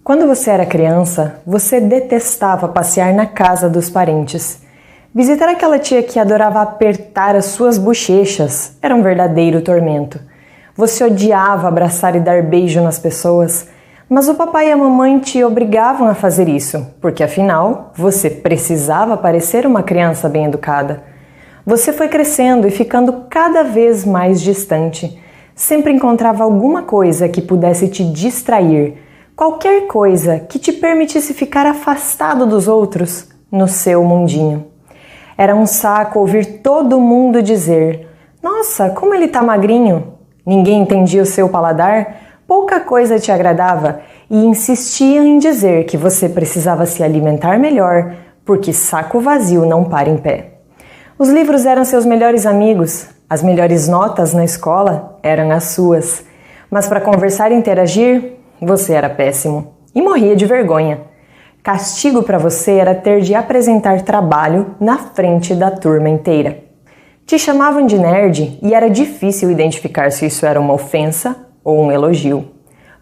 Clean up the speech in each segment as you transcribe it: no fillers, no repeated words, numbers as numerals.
Quando você era criança, você detestava passear na casa dos parentes. Visitar aquela tia que adorava apertar as suas bochechas era um verdadeiro tormento. Você odiava abraçar e dar beijo nas pessoas, mas o papai e a mamãe te obrigavam a fazer isso, porque afinal, você precisava parecer uma criança bem educada. Você foi crescendo e ficando cada vez mais distante. Sempre encontrava alguma coisa que pudesse te distrair, qualquer coisa que te permitisse ficar afastado dos outros no seu mundinho. Era um saco ouvir todo mundo dizer: "Nossa, como ele tá magrinho!" Ninguém entendia o seu paladar, pouca coisa te agradava e insistiam em dizer que você precisava se alimentar melhor, porque saco vazio não para em pé. Os livros eram seus melhores amigos, as melhores notas na escola eram as suas, mas para conversar e interagir, você era péssimo e morria de vergonha. Castigo para você era ter de apresentar trabalho na frente da turma inteira. Te chamavam de nerd e era difícil identificar se isso era uma ofensa ou um elogio.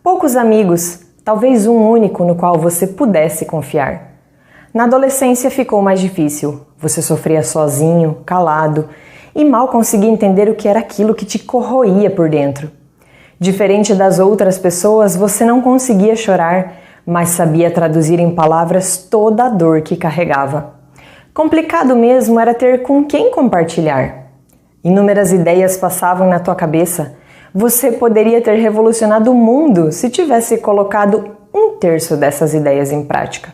Poucos amigos, talvez um único no qual você pudesse confiar. Na adolescência ficou mais difícil. Você sofria sozinho, calado e mal conseguia entender o que era aquilo que te corroía por dentro. Diferente das outras pessoas, você não conseguia chorar, mas sabia traduzir em palavras toda a dor que carregava. Complicado mesmo era ter com quem compartilhar. Inúmeras ideias passavam na tua cabeça. Você poderia ter revolucionado o mundo se tivesse colocado 1/3 dessas ideias em prática.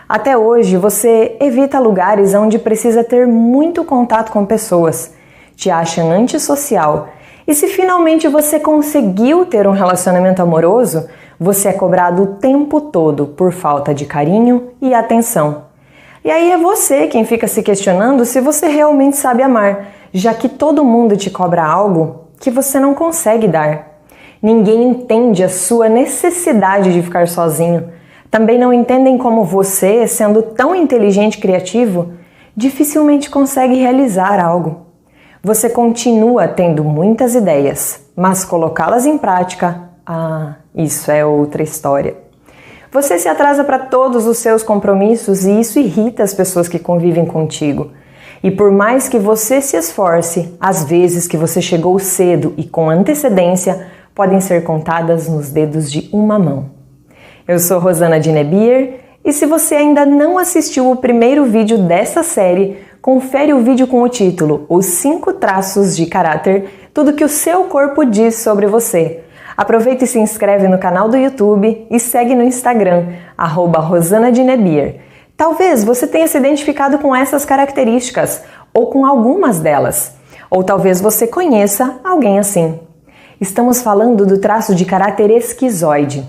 Até hoje, você evita lugares onde precisa ter muito contato com pessoas, te acha antissocial, e se finalmente você conseguiu ter um relacionamento amoroso, você é cobrado o tempo todo por falta de carinho e atenção. E aí é você quem fica se questionando se você realmente sabe amar, já que todo mundo te cobra algo que você não consegue dar. Ninguém entende a sua necessidade de ficar sozinho. Também não entendem como você, sendo tão inteligente e criativo, dificilmente consegue realizar algo. Você continua tendo muitas ideias, mas colocá-las em prática, isso é outra história. Você se atrasa para todos os seus compromissos e isso irrita as pessoas que convivem contigo. E por mais que você se esforce, as vezes que você chegou cedo e com antecedência podem ser contadas nos dedos de uma mão. Eu sou Rosana Dinebier e se você ainda não assistiu o primeiro vídeo dessa série, confere o vídeo com o título Os 5 traços de caráter, tudo que o seu corpo diz sobre você. Aproveita e se inscreve no canal do YouTube e segue no Instagram, @RosanaDinebier. Talvez você tenha se identificado com essas características, ou com algumas delas. Ou talvez você conheça alguém assim. Estamos falando do traço de caráter esquizoide.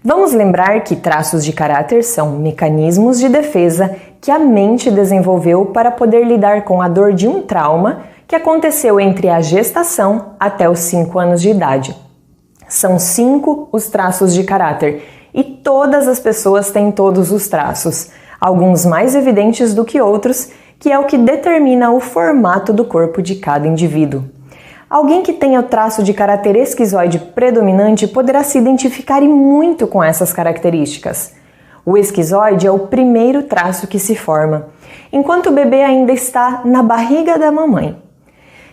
Vamos lembrar que traços de caráter são mecanismos de defesa que a mente desenvolveu para poder lidar com a dor de um trauma que aconteceu entre a gestação até os 5 anos de idade. São 5 os traços de caráter e todas as pessoas têm todos os traços, alguns mais evidentes do que outros, que é o que determina o formato do corpo de cada indivíduo. Alguém que tenha o traço de caráter esquizoide predominante poderá se identificar e muito com essas características. O esquizoide é o primeiro traço que se forma, enquanto o bebê ainda está na barriga da mamãe.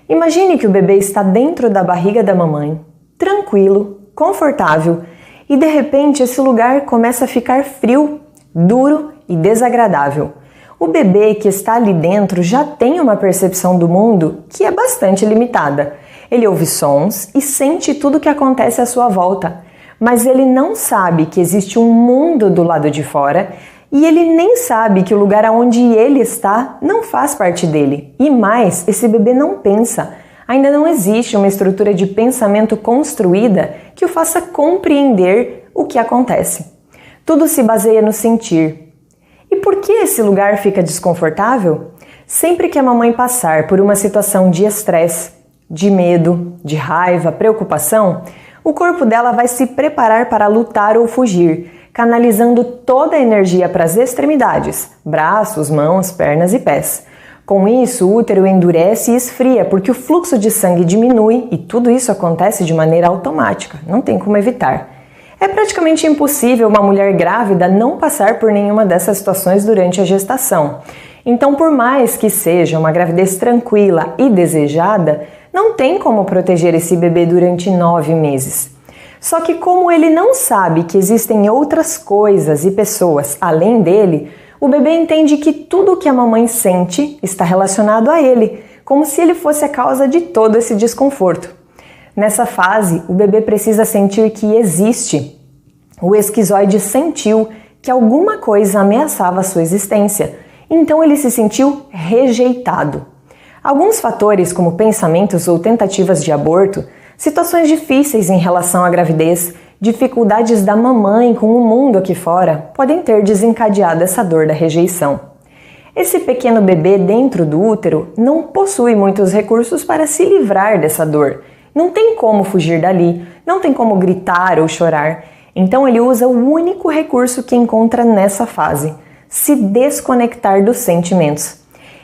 Imagine que o bebê está dentro da barriga da mamãe, tranquilo, confortável, e de repente esse lugar começa a ficar frio, duro e desagradável. O bebê que está ali dentro já tem uma percepção do mundo que é bastante limitada. Ele ouve sons e sente tudo o que acontece à sua volta, mas ele não sabe que existe um mundo do lado de fora e ele nem sabe que o lugar onde ele está não faz parte dele. E mais, esse bebê não pensa. Ainda não existe uma estrutura de pensamento construída que o faça compreender o que acontece. Tudo se baseia no sentir. E por que esse lugar fica desconfortável? Sempre que a mamãe passar por uma situação de estresse, de medo, de raiva, preocupação, o corpo dela vai se preparar para lutar ou fugir, canalizando toda a energia para as extremidades, braços, mãos, pernas e pés. Com isso, o útero endurece e esfria porque o fluxo de sangue diminui e tudo isso acontece de maneira automática, não tem como evitar. É praticamente impossível uma mulher grávida não passar por nenhuma dessas situações durante a gestação. Então, por mais que seja uma gravidez tranquila e desejada, não tem como proteger esse bebê durante 9 meses. Só que como ele não sabe que existem outras coisas e pessoas além dele, o bebê entende que tudo o que a mamãe sente está relacionado a ele, como se ele fosse a causa de todo esse desconforto. Nessa fase, o bebê precisa sentir que existe. O esquizoide sentiu que alguma coisa ameaçava a sua existência, então ele se sentiu rejeitado. Alguns fatores, como pensamentos ou tentativas de aborto, situações difíceis em relação à gravidez, dificuldades da mamãe com o mundo aqui fora, podem ter desencadeado essa dor da rejeição. Esse pequeno bebê dentro do útero não possui muitos recursos para se livrar dessa dor. Não tem como fugir dali, não tem como gritar ou chorar. Então ele usa o único recurso que encontra nessa fase: se desconectar dos sentimentos.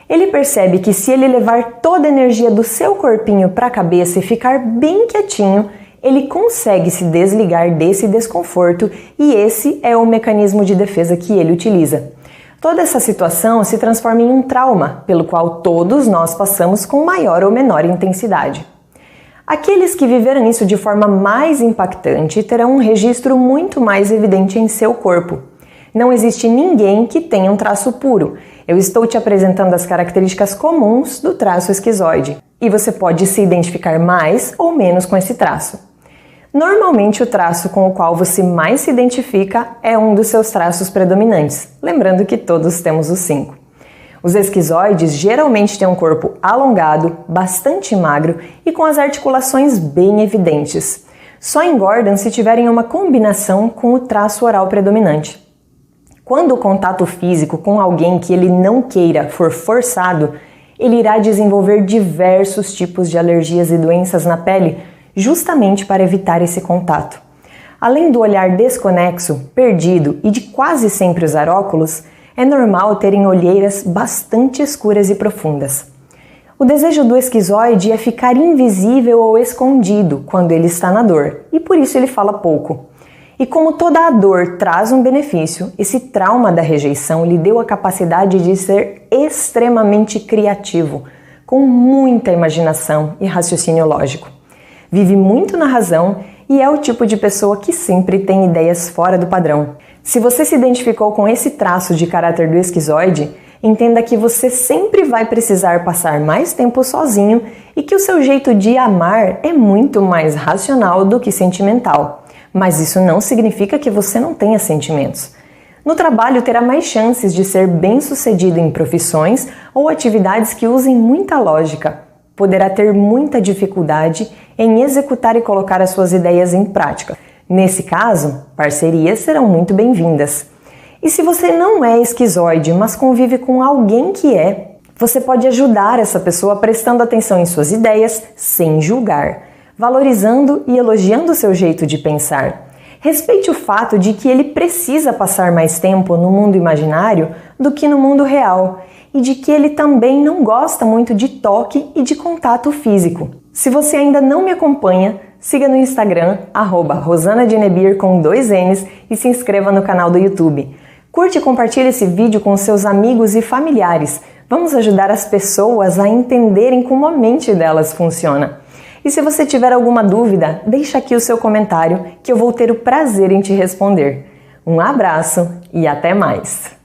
Ele percebe que se ele levar toda a energia do seu corpinho para a cabeça e ficar bem quietinho, ele consegue se desligar desse desconforto e esse é o mecanismo de defesa que ele utiliza. Toda essa situação se transforma em um trauma, pelo qual todos nós passamos com maior ou menor intensidade. Aqueles que viveram isso de forma mais impactante terão um registro muito mais evidente em seu corpo. Não existe ninguém que tenha um traço puro. Eu estou te apresentando as características comuns do traço esquizoide, e você pode se identificar mais ou menos com esse traço. Normalmente o traço com o qual você mais se identifica é um dos seus traços predominantes, lembrando que todos temos os 5. Os esquizoides geralmente têm um corpo alongado, bastante magro e com as articulações bem evidentes. Só engordam se tiverem uma combinação com o traço oral predominante. Quando o contato físico com alguém que ele não queira for forçado, ele irá desenvolver diversos tipos de alergias e doenças na pele, justamente para evitar esse contato. Além do olhar desconexo, perdido e de quase sempre usar óculos, é normal terem olheiras bastante escuras e profundas. O desejo do esquizoide é ficar invisível ou escondido quando ele está na dor, e por isso ele fala pouco. E como toda a dor traz um benefício, esse trauma da rejeição lhe deu a capacidade de ser extremamente criativo, com muita imaginação e raciocínio lógico. Vive muito na razão e é o tipo de pessoa que sempre tem ideias fora do padrão. Se você se identificou com esse traço de caráter do esquizoide, entenda que você sempre vai precisar passar mais tempo sozinho e que o seu jeito de amar é muito mais racional do que sentimental. Mas isso não significa que você não tenha sentimentos. No trabalho, terá mais chances de ser bem-sucedido em profissões ou atividades que usem muita lógica. Poderá ter muita dificuldade em executar e colocar as suas ideias em prática. Nesse caso, parcerias serão muito bem-vindas. E se você não é esquizoide, mas convive com alguém que é, você pode ajudar essa pessoa prestando atenção em suas ideias sem julgar, valorizando e elogiando o seu jeito de pensar. Respeite o fato de que ele precisa passar mais tempo no mundo imaginário do que no mundo real e de que ele também não gosta muito de toque e de contato físico. Se você ainda não me acompanha, siga no Instagram, @rosanadinebir com 2 N's e se inscreva no canal do YouTube. Curte e compartilhe esse vídeo com seus amigos e familiares. Vamos ajudar as pessoas a entenderem como a mente delas funciona. E se você tiver alguma dúvida, deixa aqui o seu comentário que eu vou ter o prazer em te responder. Um abraço e até mais!